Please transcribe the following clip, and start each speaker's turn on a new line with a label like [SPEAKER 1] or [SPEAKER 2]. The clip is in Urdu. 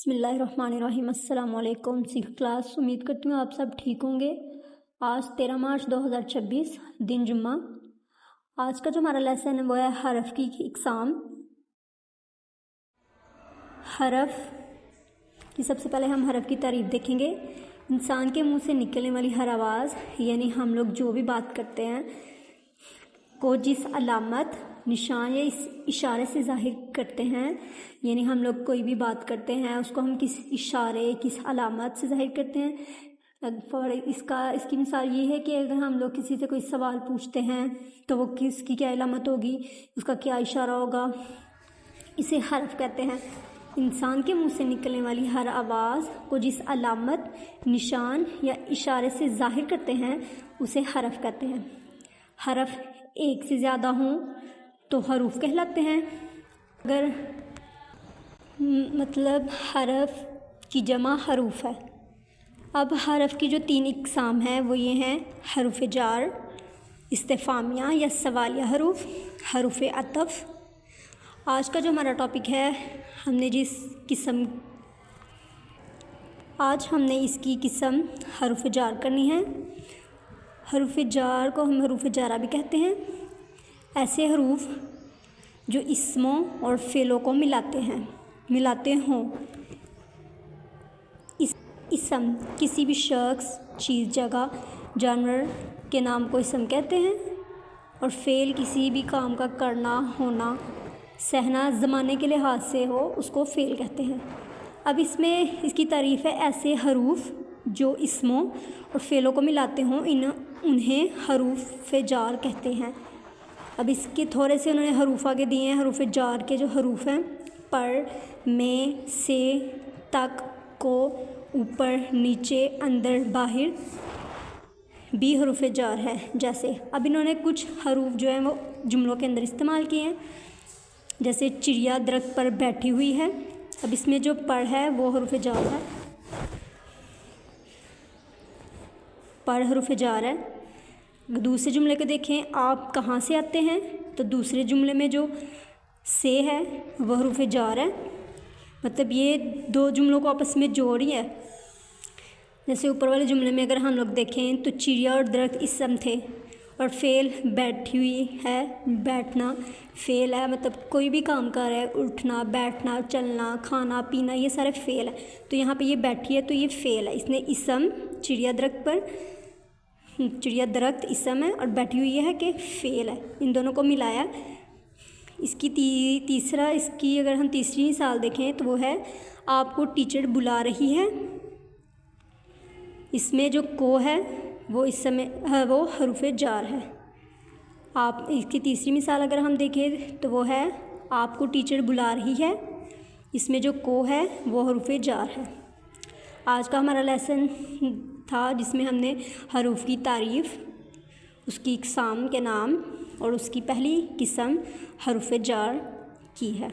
[SPEAKER 1] بسم اللہ الرحمن الرحیم۔ السلام علیکم سکس کلاس، امید کرتی ہوں آپ سب ٹھیک ہوں گے۔ آج 13 مارچ 2026 دن جمعہ۔ آج کا جو ہمارا لیسن ہے وہ ہے حرف کی اقسام۔ حرف کی سب سے پہلے ہم حرف کی تعریف دیکھیں گے۔ انسان کے منہ سے نکلنے والی ہر آواز، یعنی ہم لوگ جو بھی بات کرتے ہیں کو جس علامت، نشان یا اشارے سے ظاہر کرتے ہیں، یعنی ہم لوگ کوئی بھی بات کرتے ہیں اس کو ہم کس اشارے، کس علامت سے ظاہر کرتے ہیں۔ اس کی مثال یہ ہے کہ اگر ہم لوگ کسی سے کوئی سوال پوچھتے ہیں تو وہ کس کی کیا علامت ہوگی، اس کا کیا اشارہ ہوگا، اسے حرف کہتے ہیں۔ انسان کے منہ سے نکلنے والی ہر آواز کو جس علامت، نشان یا اشارے سے ظاہر کرتے ہیں اسے حرف کہتے ہیں۔ حرف ایک سے زیادہ ہوں تو حروف کہلاتے ہیں۔ اگر مطلب حرف کی جمع حروف ہے۔ اب حرف کی جو 3 اقسام ہیں وہ یہ ہیں: حروف جار، استفہامیہ یا سوالیہ حروف، حروف عطف۔ آج کا جو ہمارا ٹاپک ہے، ہم نے اس کی قسم حروف جار کرنی ہے۔ حروف جار کو ہم حروف جارہ بھی کہتے ہیں۔ ایسے حروف جو اسموں اور فعلوں کو ملاتے ہوں۔ اسم کسی بھی شخص، چیز، جگہ، جانور کے نام کو اسم کہتے ہیں، اور فعل کسی بھی کام کا کرنا، ہونا، سہنا زمانے کے لحاظ سے ہو اس کو فعل کہتے ہیں۔ اب اس کی تعریف ہے: ایسے حروف جو اسموں اور فعلوں کو ملاتے ہوں انہیں حروف جار کہتے ہیں۔ اب اس کے تھوڑے سے انہوں نے حروف آگے دیے ہیں۔ حروف جار کے جو حروف ہیں: پر، میں، سے، تک، کو، اوپر، نیچے، اندر، باہر بھی حروف جار ہے جیسے۔ اب انہوں نے کچھ حروف جو ہیں وہ جملوں کے اندر استعمال کیے ہیں، جیسے چڑیا درخت پر بیٹھی ہوئی ہے۔ اب اس میں جو پر ہے وہ حروف جار ہے، پر حروف جار ہے۔ دوسرے جملے کو دیکھیں: آپ کہاں سے آتے ہیں، تو دوسرے جملے میں جو سے ہے وہ حروف جار ہے، مطلب یہ 2 جملوں کو آپس میں جوڑ رہی ہے۔ جیسے اوپر والے جملے میں اگر ہم لوگ دیکھیں تو چڑیا اور درخت اسم تھے، اور فعل بیٹھی ہوئی ہے، بیٹھنا فعل ہے، مطلب کوئی بھی کام کر رہا ہے، اٹھنا، بیٹھنا، چلنا، کھانا، پینا، یہ سارے فعل ہے۔ تو یہاں پہ یہ بیٹھی ہے تو یہ فعل ہے۔ اس نے اسم چڑیا درخت اسم ہے اور بیٹھی ہوئی ہے کہ فعل ہے، ان دونوں کو ملایا۔ اس کی اگر ہم تیسری مثال دیکھیں تو وہ ہے: آپ کو ٹیچر بلا رہی ہے۔ اس میں جو کو ہے وہ حروف جار ہے۔ اس کی تیسری مثال اگر ہم دیکھیں تو وہ ہے: آپ کو ٹیچر بلا رہی ہے۔ اس میں جو کو ہے وہ حروف جار ہے۔ آج کا ہمارا لیسن تھا جس میں ہم نے حروف کی تعریف، اس کی اقسام کے نام اور اس کی پہلی قسم حروف جار کی ہے۔